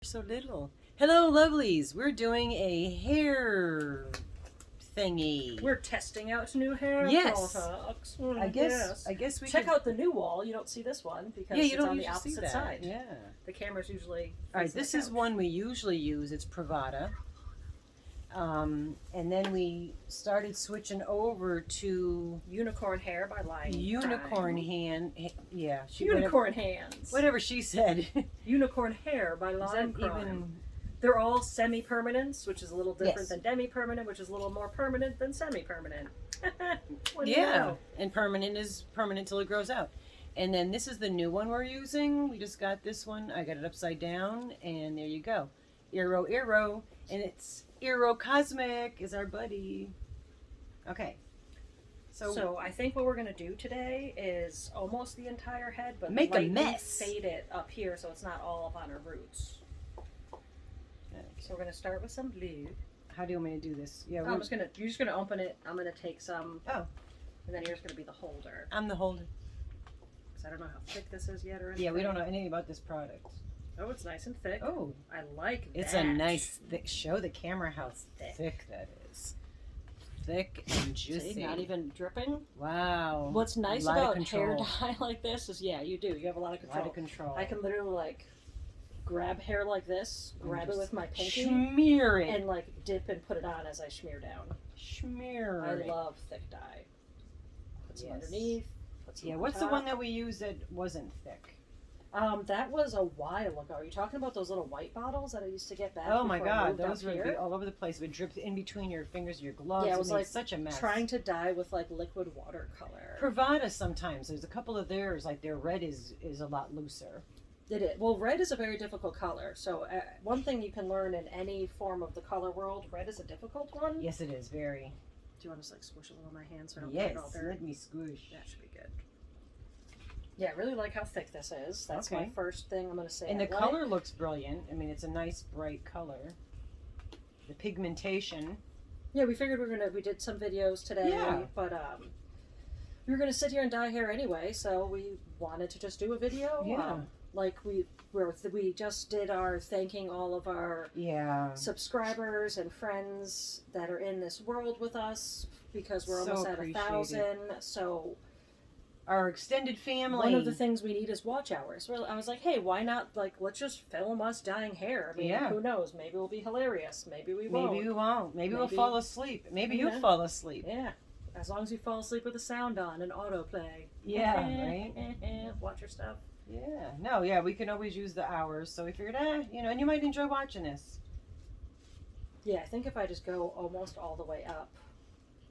So little. Hello, lovelies. We're doing a hair thingy. We're testing out new hair products. I guess we check out the new wall. You don't see this one because you don't on the usually see opposite that. side. Yeah. The camera's usually. All right. This is one we usually use. It's Pravada. And then we started switching over to Unicorn Hair by Lion. Unicorn Hand. Yeah. Unicorn Hands. Whatever she said. Unicorn Hair by Lion. They're all semi-permanents, which is a little different than demi-permanent, which is a little more permanent than semi-permanent. What do you know? And permanent is permanent till it grows out. And then this is the new one we're using. We just got this one. I got it upside down, and there you go. Eero, and it's Eero Cosmic is our buddy. Okay. So I think what we're going to do today is almost the entire head, but make a mess. Fade it up here so it's not all up on her roots. So we're going to start with some blue. How do you want me to do this? Yeah, you're just gonna open it. I'm gonna take some. Oh. And then here's gonna be the holder. I'm the holder. Because I don't know how thick this is yet or anything. Yeah, we don't know anything about this product. Oh, it's nice and thick. Oh. I like that. It's a nice thick. Show the camera how thick that is. Thick and juicy. See, not even dripping. Wow. What's nice about hair dye like this is, you do. You have a lot of control. A lot of control. I can literally grab hair like this, grab it with my pinky, smear it, and dip and put it on as I smear down. Smear I it. love thick dye. Put some underneath. Put some what's the one that we used that wasn't thick? That was a while ago. Are you talking about those little white bottles that I used to get back? Oh my God, those would be all over the place. It would drip in between your fingers, your gloves. Yeah, it was such a mess. Trying to dye with liquid watercolor. Pravada sometimes. There's a couple of theirs, their red is a lot looser. It is. Well, red is a very difficult color. So one thing you can learn in any form of the color world, red is a difficult one. Yes, it is. Very. Do you want to squish a little on my hand so I don't get it all dirty? Let me squish. That should be good. Yeah, I really like how thick this is. That's my first thing I'm going to say. And the color looks brilliant. I mean, it's a nice bright color. The pigmentation. Yeah, we figured we did some videos today, but we were going to sit here and dye hair anyway, so we wanted to just do a video. Yeah. We just did our thanking all of our subscribers and friends that are in this world with us because we're almost at 1,000. So our extended family. One of the things we need is watch hours. I was like, hey, why not? Let's just film us dyeing hair. I mean, who knows? Maybe we'll be hilarious. Maybe we won't. Maybe we won't. Maybe we'll fall asleep. Maybe you'll fall asleep. Yeah. As long as you fall asleep with the sound on and autoplay. Yeah, right? Watch your stuff. Yeah. We can always use the hours. So we figured, and you might enjoy watching this. Yeah, I think if I just go almost all the way up.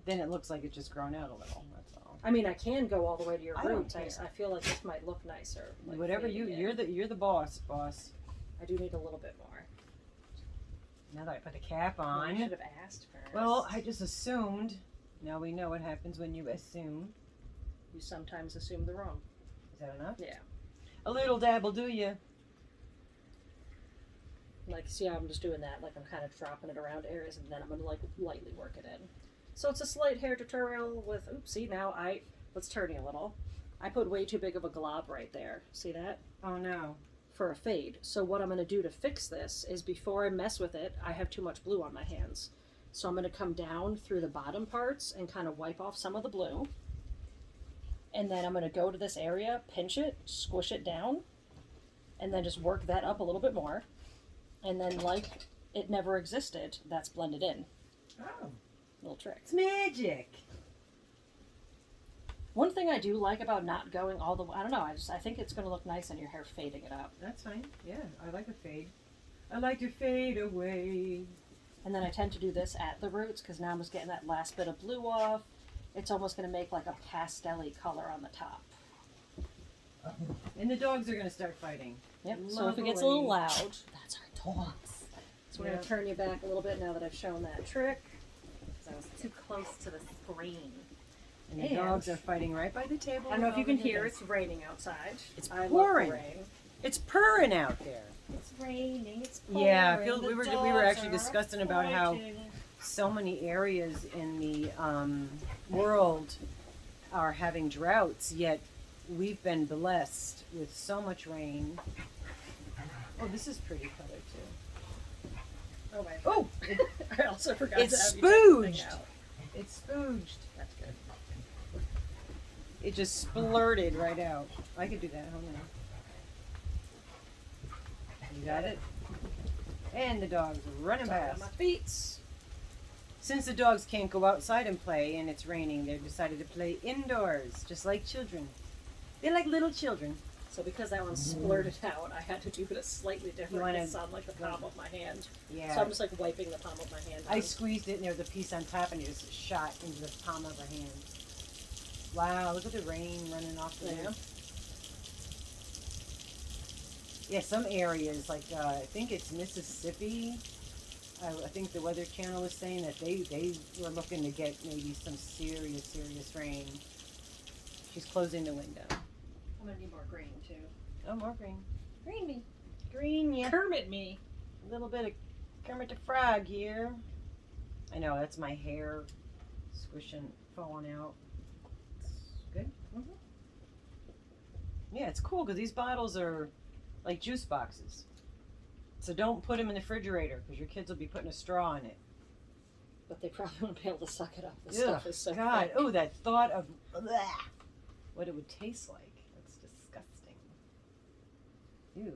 Then it looks like it's just grown out a little. That's all. I mean, I can go all the way to your roots. I feel like this might look nicer. Whatever you're the boss. I do need a little bit more. Now that I put the cap on. I should have asked first. Well, I just assumed. Now we know what happens when you assume. You sometimes assume the wrong. Is that enough? Yeah. A little dab will do you. See how I'm just doing that? I'm kind of dropping it around areas, and then I'm going to lightly work it in. So it's a slight hair tutorial with, oopsie, now let's turn you a little. I put way too big of a glob right there. See that? Oh no. For a fade. So what I'm going to do to fix this is before I mess with it, I have too much blue on my hands. So I'm going to come down through the bottom parts and kind of wipe off some of the blue. And then I'm going to go to this area, pinch it, squish it down, and then just work that up a little bit more. And then it never existed, that's blended in. Oh. Little trick. It's magic. One thing I do like about not going all the way, I don't know, I think it's going to look nice on your hair fading it up. That's fine. Yeah, I like a fade. I like to fade away. And then I tend to do this at the roots because now I'm just getting that last bit of blue off. It's almost going to make a pastel-y color on the top. And the dogs are going to start fighting. Yep. Lovely. So if it gets a little loud, that's our dogs. So we're going to turn you back a little bit now that I've shown that trick. Because I was too close to the screen. And the dogs are fighting right by the table. I don't know if you can hear. It's raining outside. It's pouring. Rain. It's purring out there. It's raining. It's pouring. Yeah, we were actually discussing about how so many areas in the world are having droughts, yet we've been blessed with so much rain. Oh, this is pretty color too. Oh my. Oh, I also forgot it's to have you check the thing spooged. out. It's spooged. That's good. It just splurted right out. I could do that. Hold on. You got it? And the dog's running Sorry, on past. my feet. Since the dogs can't go outside and play and it's raining, they've decided to play indoors, just like children. They're like little children. So because that one splurted out, I had to do it a slightly different. wanna- It's on like the palm of my hand. Yeah. So I'm just like wiping the palm of my hand. I down. squeezed it and there was a piece on top and it just shot into the palm of her hand. Wow, look at the rain running off the Yeah. roof. Yeah, some areas, like I think it's Mississippi. I think the Weather Channel was saying that they were looking to get maybe some serious rain. She's closing the window. I'm gonna need more green too. Oh, more green. Green me. Green, yeah. Kermit me. A little bit of Kermit the Frog here. I know, that's my hair squishing, falling out. It's good. Mm-hmm. Yeah, it's cool because these bottles are like juice boxes. So don't put them in the refrigerator because your kids will be putting a straw in it. But they probably won't be able to suck it up. The Ugh, stuff is so God. thick. Oh, that thought of bleh, what it would taste like. That's disgusting. Ew.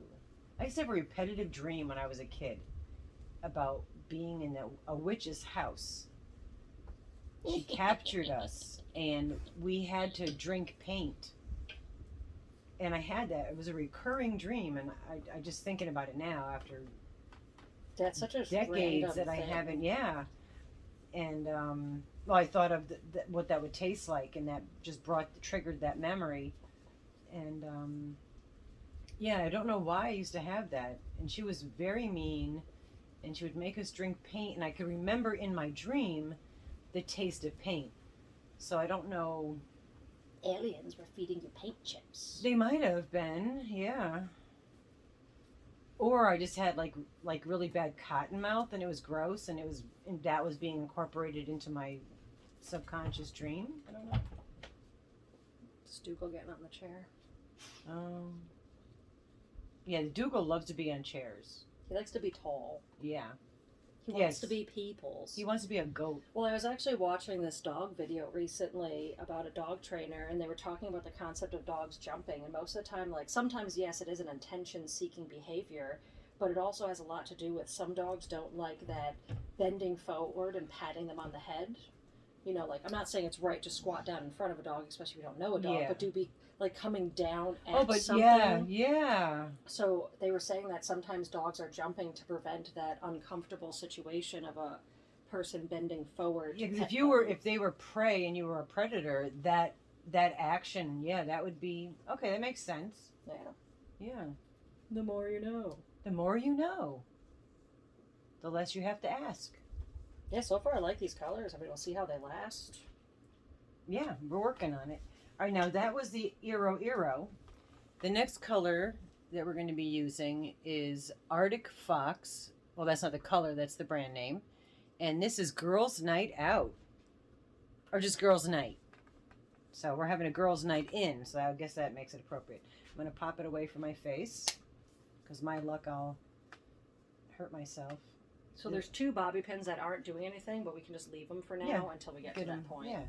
I used to have a repetitive dream when I was a kid about being in a witch's house. She captured us and we had to drink paint. And I had that. It was a recurring dream, and I just thinking about it now after That's such a decades random that I thing. haven't. Yeah, and well, I thought of what that would taste like, and that just triggered that memory, and yeah, I don't know why I used to have that. And she was very mean, and she would make us drink paint, and I could remember in my dream the taste of paint. So I don't know. Aliens were feeding you paint chips. They might have been, yeah. Or I just had like really bad cotton mouth, and it was gross, and that was being incorporated into my subconscious dream. I don't know. Is Dougal getting on the chair? Yeah, Dougal loves to be on chairs. He likes to be tall. Yeah, He Yes. wants to be people's. he wants to be a goat. Well, I was actually watching this dog video recently about a dog trainer, and they were talking about the concept of dogs jumping. And most of the time, like, sometimes, yes, it is an attention-seeking behavior, but it also has a lot to do with some dogs don't like that bending forward and patting them on the head. You know, like, I'm not saying it's right to squat down in front of a dog, especially if you don't know a dog, Yeah. but do be, like, coming down at Oh, but something. yeah. So they were saying that sometimes dogs are jumping to prevent that uncomfortable situation of a person bending forward. Yeah, to because pet them. if they were prey and you were a predator, that action, yeah, that would be okay. That makes sense. Yeah. Yeah. The more you know. The more you know, the less you have to ask. Yeah, so far I like these colors. I mean, we'll see how they last. Yeah, we're working on it. All right, now that was the Eero. The next color that we're going to be using is Arctic Fox. Well, that's not the color, that's the brand name. And this is Girls Night Out. Or just Girls Night. So we're having a Girls Night in, so I guess that makes it appropriate. I'm going to pop it away from my face, because my luck, I'll hurt myself. So there's two bobby pins that aren't doing anything, but we can just leave them for now Yeah. until we get to Get that 'em, point. Yeah.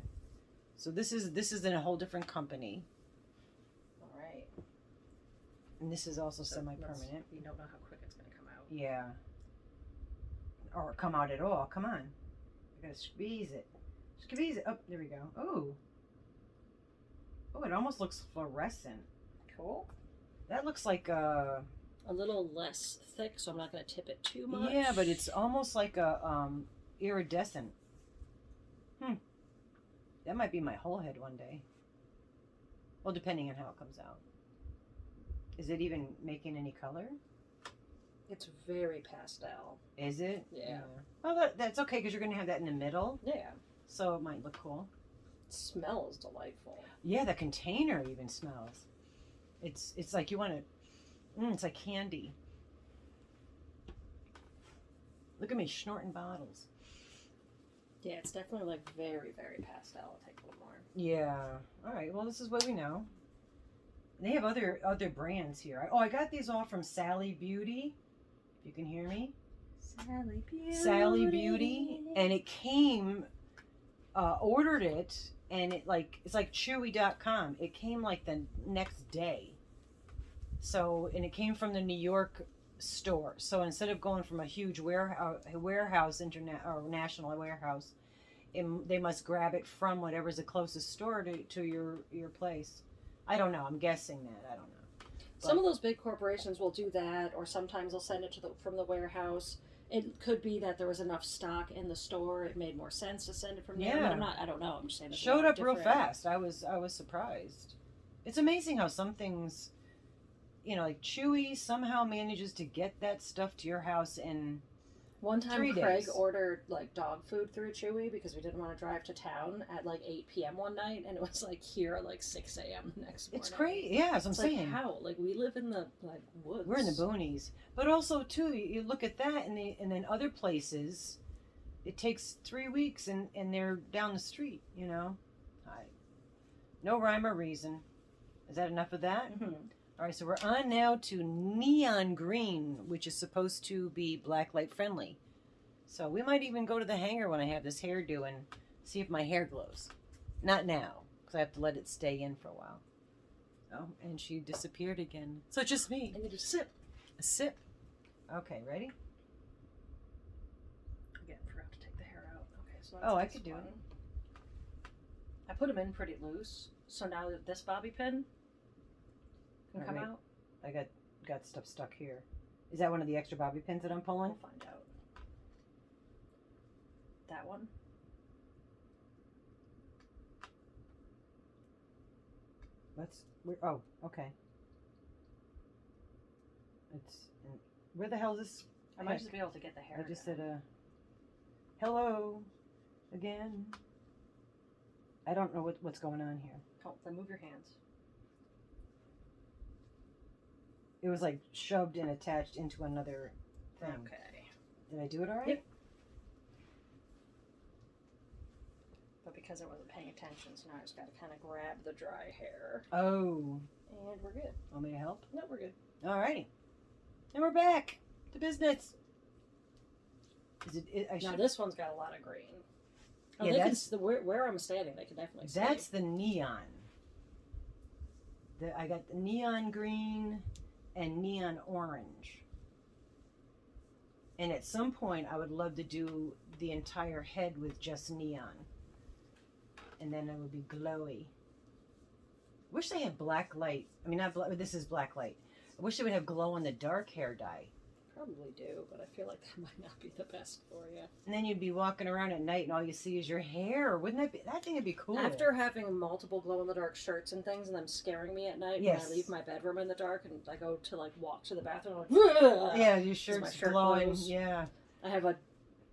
So this is in a whole different company. All right. And this is also So semi-permanent. We don't know how quick it's going to come out. Yeah. Or come out at all. Come on. I gotta squeeze it. Squeeze it. Oh, there we go. Oh. Oh, it almost looks fluorescent. Cool. That looks like A little less thick, so I'm not going to tip it too much. yeah, but it's almost like a iridescent. That might be my whole head one day. Well, depending on how it comes out. Is it even making any color? It's very pastel. Is it? Yeah. Well, that's okay because you're going to have that in the middle, Yeah. so it might look cool. It smells delightful. Yeah, the container even smells. It's like you want to. It's like candy. Look at me snorting bottles. Yeah, it's definitely like very, very pastel. I'll take a little more. Yeah. All right. Well, this is what we know. They have other brands here. Oh, I got these all from Sally Beauty. If you can hear me. Sally Beauty. Sally Beauty. And it came, ordered it, and it's like Chewy.com. It came like the next day. So, and it came from the New York store. So instead of going from a huge warehouse, or national warehouse, they must grab it from whatever's the closest store to your place. I don't know. I'm guessing that. I don't know. Some of those big corporations will do that, or sometimes they'll send it from the warehouse. It could be that there was enough stock in the store. It made more sense to send it from there. Yeah. But I don't know. I'm just saying. Showed up real fast. I was surprised. It's amazing how some things, like Chewy somehow manages to get that stuff to your house in one time 3 Craig days. ordered like dog food through Chewy because we didn't want to drive to town at like 8 p.m. one night, and it was like here at like 6 a.m. the next morning. It's great. Yeah, that's what I'm saying. How? Like we live in the like woods. We're in the boonies. But also too, you look at that and then other places, it takes 3 weeks and they're down the street, No rhyme or reason. Is that enough of that? Mm-hmm. All right, so we're on now to neon green, which is supposed to be black light friendly. So we might even go to the hanger when I have this hairdo and see if my hair glows. Not now, because I have to let it stay in for a while. Oh, and she disappeared again. So it's just me. I need a sip. A sip. Okay, ready? Again, forgot to take the hair out. Okay, so Oh, I could do it. I put them in pretty loose, so now that this bobby pin can come out. I got stuff stuck here. Is that one of the extra bobby pins that I'm pulling? We'll find out. That one. Oh, okay. Where the hell is this? I might just be able to get the hair. I just said hello again. I don't know what's going on here. Oh, then move your hands. It was like shoved and attached into another thing. Okay. Did I do it all right? Yep. But because I wasn't paying attention, so now I just got to kind of grab the dry hair. Oh. And we're good. Want me to help? No, we're good. Alrighty. And we're back to business. Now this one's got a lot of green. Oh, Yeah, that's where I'm standing. They can definitely see. That's the neon. I got the neon green and neon orange. And at some point, I would love to do the entire head with just neon. And then it would be glowy. I wish they had black light. I mean, this is black light. I wish they would have glow in the dark hair dye. Probably do, but I feel like that might not be the best for you. And then you'd be walking around at night and all you see is your hair. Wouldn't that thing would be cool? After having multiple glow-in-the-dark shirts and things and them scaring me at night Yes. when I leave my bedroom in the dark and I go to like walk to the bathroom, I'm like, yeah, your shirt's shirt glowing. glows. Yeah. I have a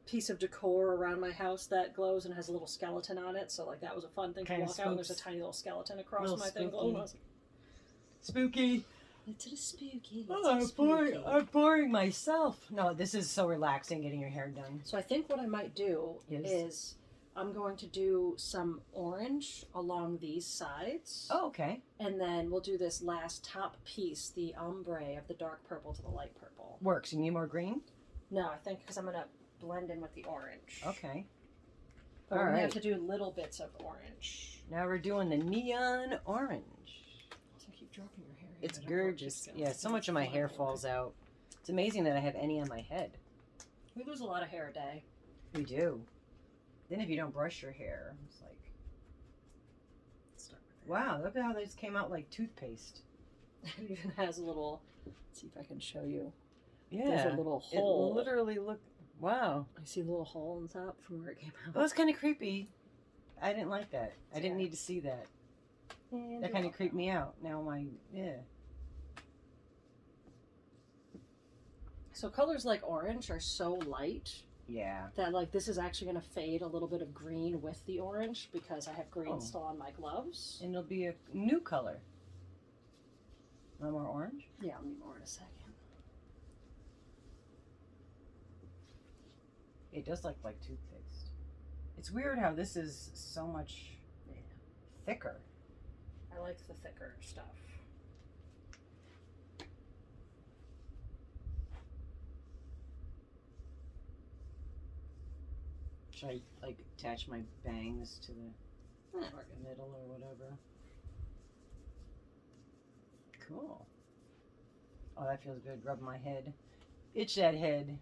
piece of decor around my house that glows and has a little skeleton on it, so like that was a fun thing to Kinda walk out and there's a spooks. tiny little skeleton across Little my thing spooky. glowing. I was like, Spooky. little spooky. Oh, I'm boring myself. No, this is so relaxing getting your hair done. So I think what I might do is I'm going to do some orange along these sides. Oh, okay. And then we'll do this last top piece, the ombre of the dark purple to the light purple. Works. You need more green? No, I think because I'm going to blend in with the orange. Okay. But All we're going to right. have to do little bits of orange. Now we're doing the neon orange. So keep dropping your hair. It's I don't know where gorgeous. it's going. Yeah, so much of my hair falls out. It's amazing that I have any on my head. We lose a lot of hair a day. We do. Then if you don't brush your hair, it's like, Let's start with that. wow, look at how these came out like toothpaste. It even has a little, let's see if I can show you. Yeah. There's a little hole. It literally looked, wow. I see a little hole on top from where it came out. Well, that's kind of creepy. I didn't like that. I didn't Yeah. need to see that. And That kind of creeped me out. Now yeah. So colors like orange are so light Yeah. that like this is actually going to fade a little bit of green with the orange because I have green Oh. still on my gloves. And it'll be a new color. No more orange? Yeah, I'll need more in a second. It does look like toothpaste. It's weird how this is so much thicker. I like the thicker stuff. Should I like attach my bangs to the middle or whatever? Cool. Oh, that feels good. Rub my head. Itch that head.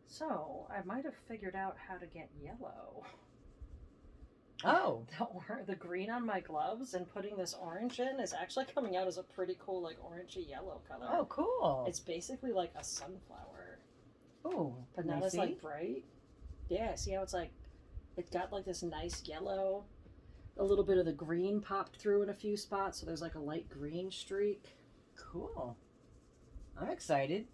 So, I might have figured out how to get yellow. Oh. The green on my gloves and putting this orange in is actually coming out as a pretty cool, like, orangey yellow color. Oh, cool. It's basically like a sunflower. Oh, but not as, like, bright. Yeah, see how it's, like, it's got, like, this nice yellow. A little bit of the green popped through in a few spots, so there's, like, a light green streak. Cool. I'm excited.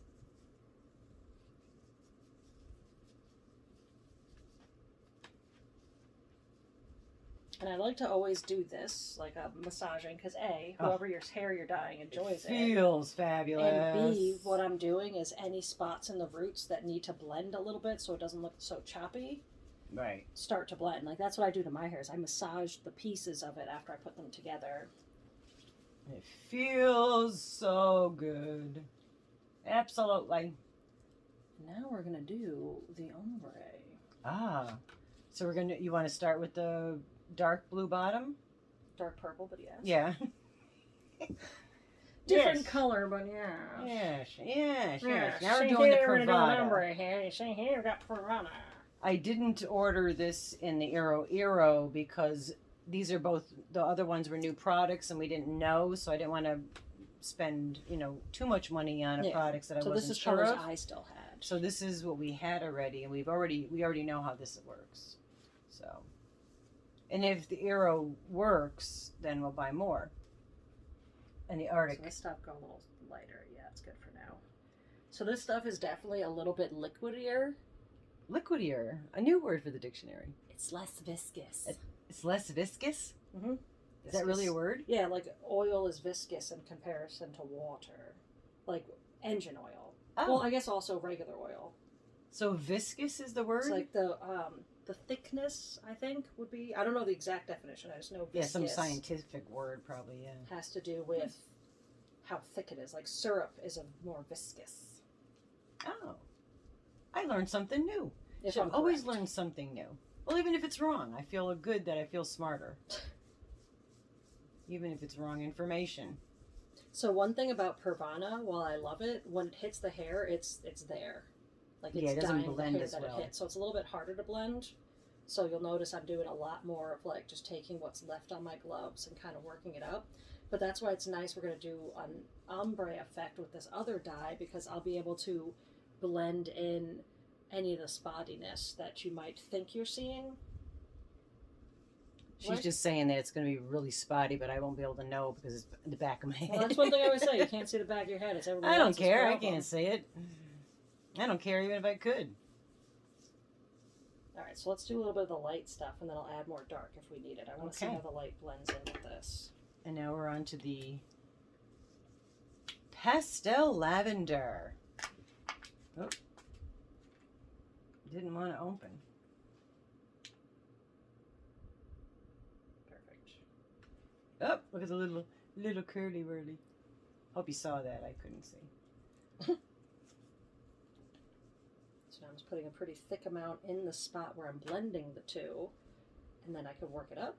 And I like to always do this, like a massaging, because A, whoever your hair you're dyeing enjoys it. Feels fabulous. And B, what I'm doing is any spots in the roots that need to blend a little bit so it doesn't look so choppy, right, start to blend. Like that's what I do to my hair is I massage the pieces of it after I put them together. It feels so good. Absolutely. Now we're going to do the ombre. Ah. So you want to start with the dark blue bottom? Dark purple, but yes. Yeah. Different color, but yeah. Yes. Yes. Now we're doing the Pravada. Ombre here. You see here, we've got Pravada. I didn't order this in the Eero because these are both, the other ones were new products and we didn't know, so I didn't want to spend, too much money on products that I wasn't sure of. So this is colors I still had. So this is what we had already, and we already know how this works. So, and if the Eero works, then we'll buy more. And the Arctic. So this stuff go a little lighter. Yeah, it's good for now. So this stuff is definitely a little bit liquidier. Liquidier, a new word for the dictionary. It's less viscous. It's less viscous? Mm-hmm. Is that really a word? Yeah, like oil is viscous in comparison to water. Like engine oil. Oh. Well, I guess also regular oil. So viscous is the word? It's like the thickness, I think, would be. I don't know the exact definition. I just know viscous. Yeah, some scientific word probably, yeah. Has to do with how thick it is. Like syrup is a more viscous. Oh. I learned something new. If So I'm always correct. learn something new. Well, even if it's wrong, I feel good that I feel smarter. Even if it's wrong information. So one thing about Pervana, while I love it, when it hits the hair, it's there. Like it's it doesn't dyeing blend the hair as that well. it hits. So it's a little bit harder to blend. So you'll notice I'm doing a lot more of like just taking what's left on my gloves and kind of working it up. But that's why it's nice we're going to do an ombre effect with this other dye because I'll be able to blend in any of the spottiness that you might think you're seeing. She's just saying that it's going to be really spotty, but I won't be able to know because it's in the back of my head. Well, that's one thing I always say. You can't see the back of your head. It's everybody I don't else's care. problem. I can't see it. I don't care even if I could. All right, so let's do a little bit of the light stuff, and then I'll add more dark if we need it. I want to see how the light blends in with this. And now we're on to the Pastel Lavender. Oh. Didn't want to open. Perfect. Oh, look at the little curly whirly. Hope you saw that. I couldn't see. So I'm just putting a pretty thick amount in the spot where I'm blending the two, and then I can work it up.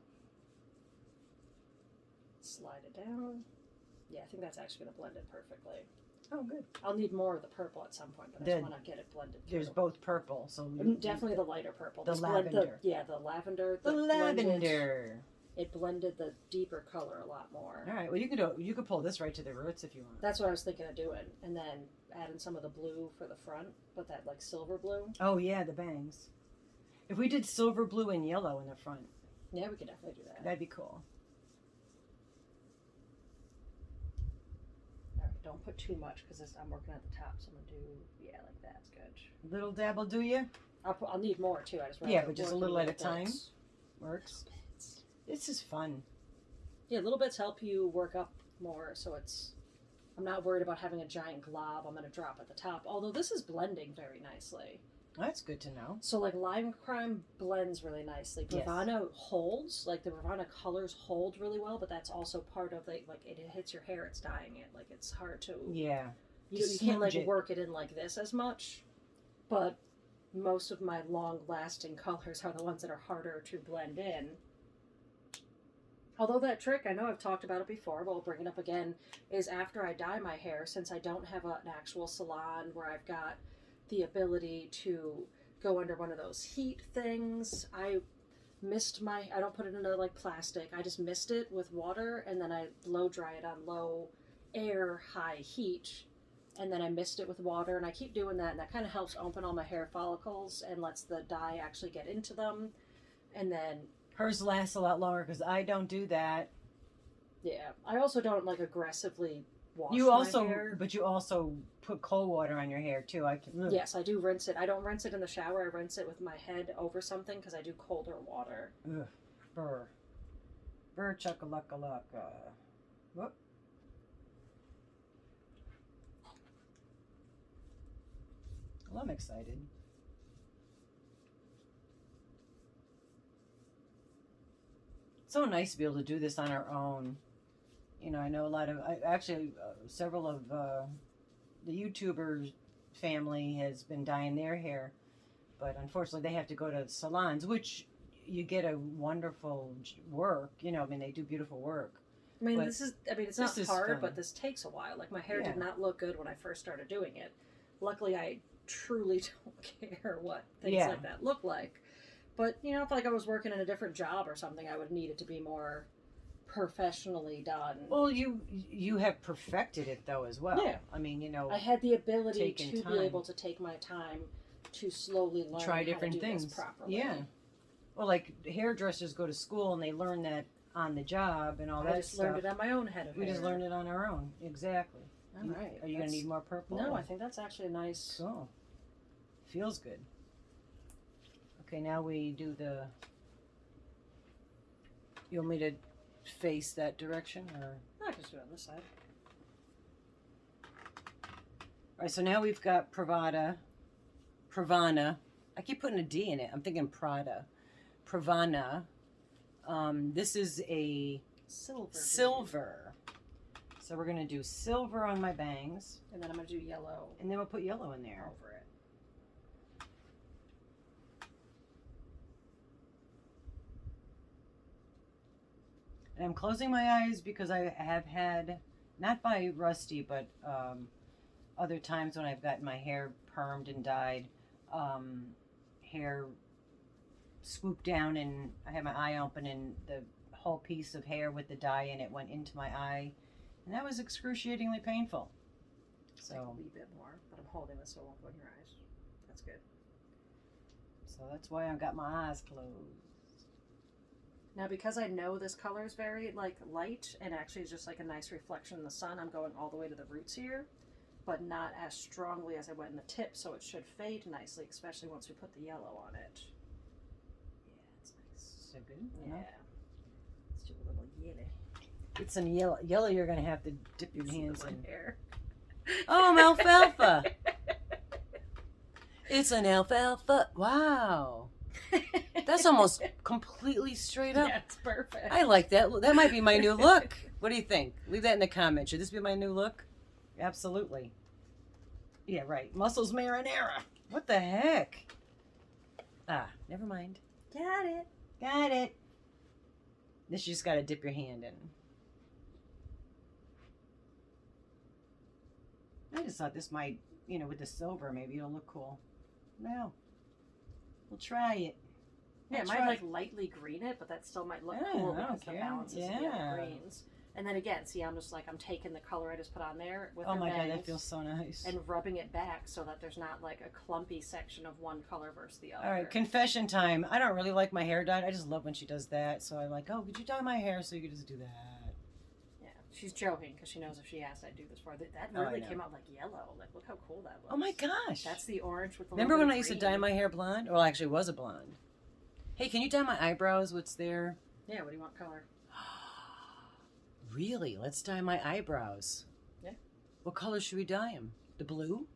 Slide it down. Yeah, I think that's actually going to blend it perfectly. Oh, good. I'll need more of the purple at some point, but I just want to get it blended through. There's both purple, so definitely the lighter purple. The This lavender. The lavender. The lavender. It blended the deeper color a lot more. All right. Well, you could pull this right to the roots if you want. That's what I was thinking of doing, and then add in some of the blue for the front, but that like silver blue. Oh yeah, the bangs. If we did silver, blue, and yellow in the front, yeah, we could definitely do that. That'd be cool. All right, don't put too much because I'm working at the top, so I'm gonna do like that's good. Little dabble, do you? I'll need more too. I just but just a little at a bits. time works. This is fun. Yeah, little bits help you work up more, so I'm not worried about having a giant glob I'm going to drop at the top, although this is blending very nicely. That's good to know. So, like, Lime Crime blends really nicely. Bravana holds, like, the Bravana colors hold really well, but that's also part of, like it hits your hair, it's dyeing it. Like, it's hard to... Yeah. You can't, like, work it in like this as much. but most of my long-lasting colors are the ones that are harder to blend in. Although that trick, I know I've talked about it before, but I'll bring it up again, is after I dye my hair, since I don't have an actual salon where I've got the ability to go under one of those heat things, I don't put it into like plastic, I just mist it with water and then I blow dry it on low air, high heat, and then I mist it with water, and I keep doing that, and that kind of helps open all my hair follicles and lets the dye actually get into them. And then hers lasts a lot longer because I don't do that. yeah, I also don't like aggressively wash You my also, hair. but you also put cold water on your hair too. Yes, I do rinse it. I don't rinse it in the shower. I rinse it with my head over something because I do colder water. Ugh, burr. Burr chaka-laka-laka. Whoop. Well, I'm excited. It's so nice to be able to do this on our own. You know, I know several of the YouTubers family has been dyeing their hair, but unfortunately they have to go to salons, which you get a wonderful work. You know, I mean, they do beautiful work. I mean, But it's not hard, fun. but this takes a while. Like, my hair Yeah. did not look good when I first started doing it. Luckily, I truly don't care what things Yeah. like that look like. But, you know, if like I was working in a different job or something, I would need it to be more professionally done. Well, you have perfected it though as well. Yeah. I mean, you know, I had the ability taking to time. be able to take my time to slowly learn try how different to do things this properly. Yeah. Well, like hairdressers go to school and they learn that on the job and all I that just stuff. learned it on my own head of We hair. just learned it on our own. Exactly. All right. Are you going to need more purple? No, I think that's actually a nice. Cool. Feels good. Okay, now we do the. You want me to face that direction, or? I can just do it on this side. All right, so now we've got Pravana. I keep putting a D in it. I'm thinking Prada. Pravana. This is a silver. So we're going to do silver on my bangs. And then I'm going to do yellow And then we'll put yellow in there. over it. And I'm closing my eyes because I have had, not by Rusty, but other times when I've gotten my hair permed and dyed, hair swooped down and I had my eye open and the whole piece of hair with the dye in it went into my eye. And that was excruciatingly painful. So a wee bit more, but I'm holding this so it won't go in your eyes. That's good. So that's why I've got my eyes closed. Now, because I know this color is very like light and actually is just like a nice reflection in the sun, I'm going all the way to the roots here, but not as strongly as I went in the tip, so it should fade nicely, especially once we put the yellow on it. Yeah, it's nice. So good. Yeah. Let's do a little yellow. Get some yellow. Yellow you're going to have to dip your hands in. Hair. Oh, alfalfa. It's an alfalfa. Wow. That's almost completely straight up. Yeah, it's perfect. I like that. That might be my new look. What do you think? Leave that in the comments. Should this be my new look? Absolutely. Yeah, right. Muscles marinara. What the heck? Ah, never mind. Got it. Got it. This you just got to dip your hand in. I just thought this might, with the silver, maybe it'll look cool. No. We'll try it. Yeah, it might like lightly green it, but that still might look cool I don't because the care. balance is the other greens. And then again, see, I'm taking the color I just put on there with Oh her my god, that bangs feels so nice. and rubbing it back so that there's not like a clumpy section of one color versus the other. All right, confession time. I don't really like my hair dyed. I just love when she does that. So I'm like, oh, could you dye my hair so you could just do that? Yeah, she's joking because she knows if she asked, I'd do this for her. That Oh, I really know. came out like yellow. Like, look how cool that looks. Oh my gosh. That's the orange with the Remember little when bit I of used to green. dye my hair blonde? Well, actually, it was a blonde. Hey, can you dye my eyebrows? What's there? Yeah, what do you want color? Really? Let's dye my eyebrows. Yeah. What color should we dye them? The blue?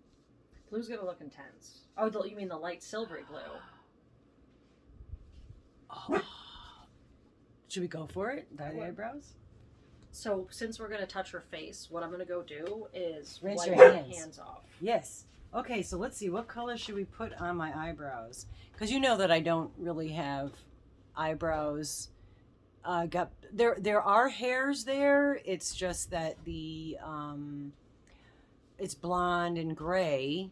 Blue's gonna look intense. Oh, you mean the light silvery blue? Oh. Should we go for it? Dye the What? eyebrows? So since we're gonna touch her face, what I'm gonna go do is Rinse wipe your my hands. hands off. Yes. Okay, so let's see. What color should we put on my eyebrows? Because you know that I don't really have eyebrows. There are hairs there. It's just that it's blonde and gray.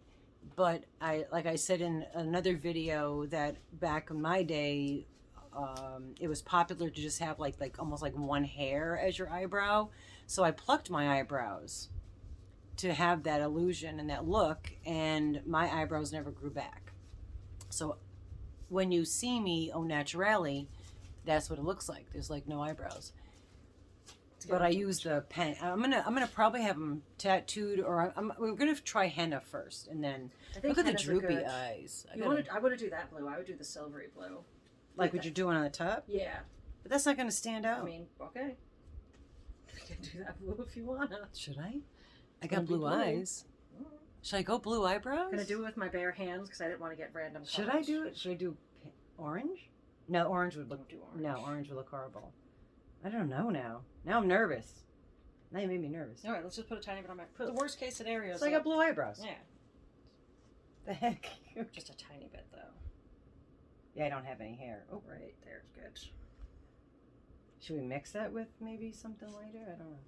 But like I said in another video, that back in my day, it was popular to just have like almost like one hair as your eyebrow. So I plucked my eyebrows to have that illusion and that look, and my eyebrows never grew back. So when you see me au naturally, that's what it looks like. There's like no eyebrows. But I use the pen. I'm gonna probably have them tattooed, or we're gonna try henna first, and then look at the droopy eyes. I want to do that blue. I would do the silvery blue. Like what you're doing on the top? Yeah. But that's not gonna stand out. I mean, okay. We can do that blue if you wanna. Should I? I got blue eyes. Should I go blue eyebrows? I'm gonna do it with my bare hands because I didn't want to get random colors. Should I do it? Should I do orange? No, orange would look. Don't do orange. No, orange would look horrible. I don't know now. Now I'm nervous. Now you made me nervous. All right, let's just put a tiny bit on my. The worst case scenario. So I got blue eyebrows. Yeah. The heck? Just a tiny bit though. Yeah, I don't have any hair. Oh, right there's good. Should we mix that with maybe something lighter? I don't know.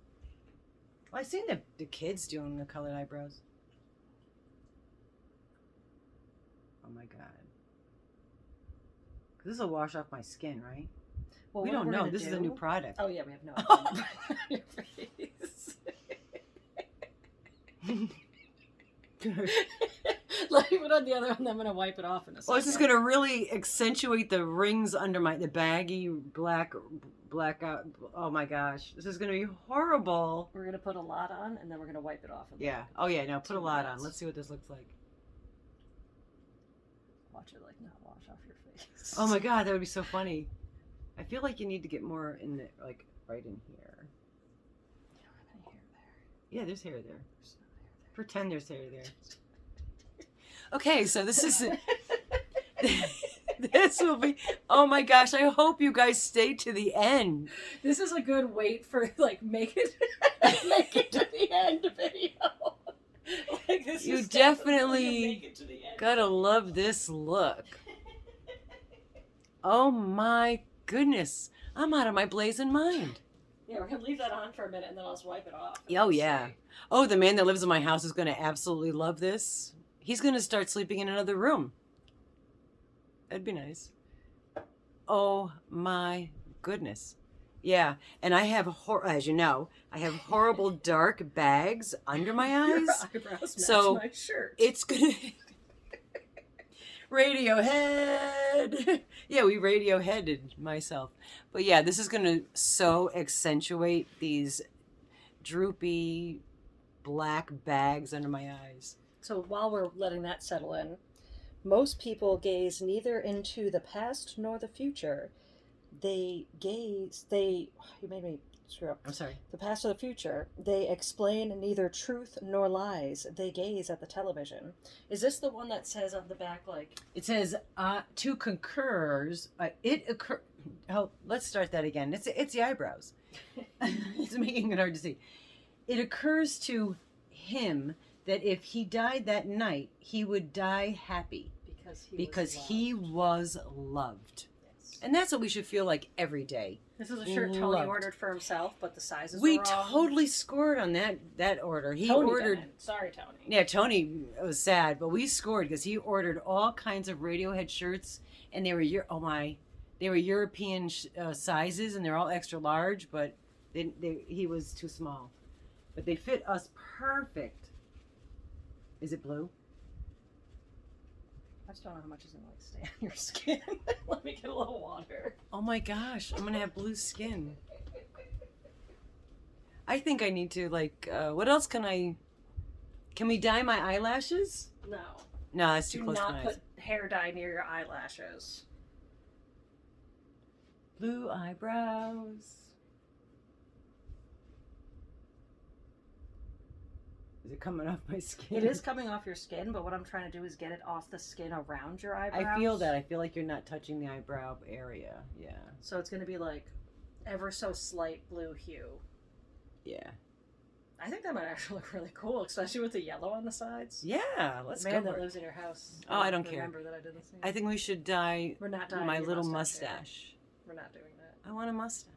Well, I've seen the kids doing the colored eyebrows. Oh my god. This will wash off my skin, right? Well, we don't know. This is a new product. Oh yeah, we have no idea. Your face. Let me put on the other one. I'm gonna wipe it off in a second. Oh, this is gonna really accentuate the rings under the baggy black out. Oh my gosh, this is gonna be horrible. We're gonna put a lot on, and then we're gonna wipe it off. Yeah. Oh yeah. No, put a lot on. Let's see what this looks like. Watch it like not wash off your face. Oh my god, that would be so funny. I feel like you need to get more in the right in here. You don't have any hair there. Yeah, there's hair there. There's no hair there. Pretend there's hair there. Okay, so this is this will be. Oh my gosh! I hope you guys stay to the end. This is a good wait for make it to the end video. Like this. You is definitely make it to the end. gotta love this look. Oh my goodness! I'm out of my blazing mind. Yeah, we're gonna leave that on for a minute and then I'll just wipe it off. Oh yeah. Oh, the man that lives in my house is gonna absolutely love this. He's gonna start sleeping in another room. That'd be nice. Oh my goodness. Yeah, and I have, as you know, I have horrible dark bags under my eyes. Your eyebrows match So my shirt. it's gonna Radiohead. Yeah, we Radioheaded myself. But yeah, this is gonna so accentuate these droopy black bags under my eyes. So while we're letting that settle in, most people gaze neither into the past nor the future. You made me screw up. I'm sorry. The past or the future. They explain neither truth nor lies. They gaze at the television. Is this the one that says on the back, like... It says, to concurs, oh, let's start that again. It's the eyebrows. It's making it hard to see. It occurs to him that if he died that night, he would die happy. Because he was loved. Yes. And that's what we should feel like every day. This is a shirt Tony Loved. ordered for himself, but the sizes We were wrong. totally scored on that order. He Tony ordered... didn't. Sorry, Tony. Yeah, Tony was sad, but we scored because he ordered all kinds of Radiohead shirts, and they were European sizes, and they're all extra large, but he was too small. But they fit us perfect. Is it blue? I just don't know how much is going to stay on your skin. Let me get a little water. Oh my gosh, I'm gonna have blue skin. I think I need to what else can we dye my eyelashes? No. No, that's too Do close to not my put eyes. hair dye near your eyelashes. Blue eyebrows. Is it coming off my skin? It is coming off your skin, but what I'm trying to do is get it off the skin around your eyebrows. I feel that. I feel like you're not touching the eyebrow area. Yeah. So it's going to be like ever so slight blue hue. Yeah. I think that might actually look really cool, especially with the yellow on the sides. Yeah, let's the go man for that it. lives in your house. Oh, I don't care. Remember that I did the same. I think we should dye We're not dyeing my your little mustache. mustache. We're not doing that. I want a mustache.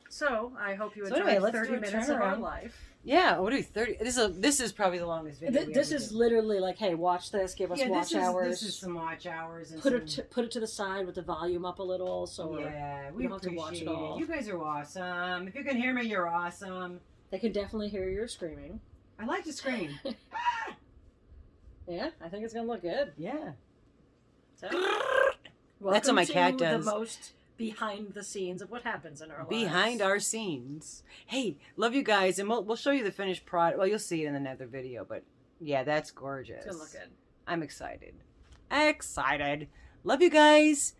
So I hope you So enjoyed anyway, let's 30 do a minutes of our turnaround. life. Yeah, what do we 30? This is probably the longest video. we This ever is did. literally like, hey, watch this, give us Yeah, watch hours. This is some watch hours. And put some, it to the side with the volume up a little, so yeah, we we don't have to appreciate watch it it. all. You guys are awesome. If you can hear me, you're awesome. they can definitely hear your screaming. I like to scream. Yeah, I think it's gonna look good. Yeah. So, That's what my welcome cat to does. The most behind the scenes of what happens in our lives. Behind our scenes. Hey, love you guys, and we'll show you the finished product. Well, you'll see it in another video, but yeah, that's gorgeous. It's gonna look good. I'm excited. Excited. Love you guys.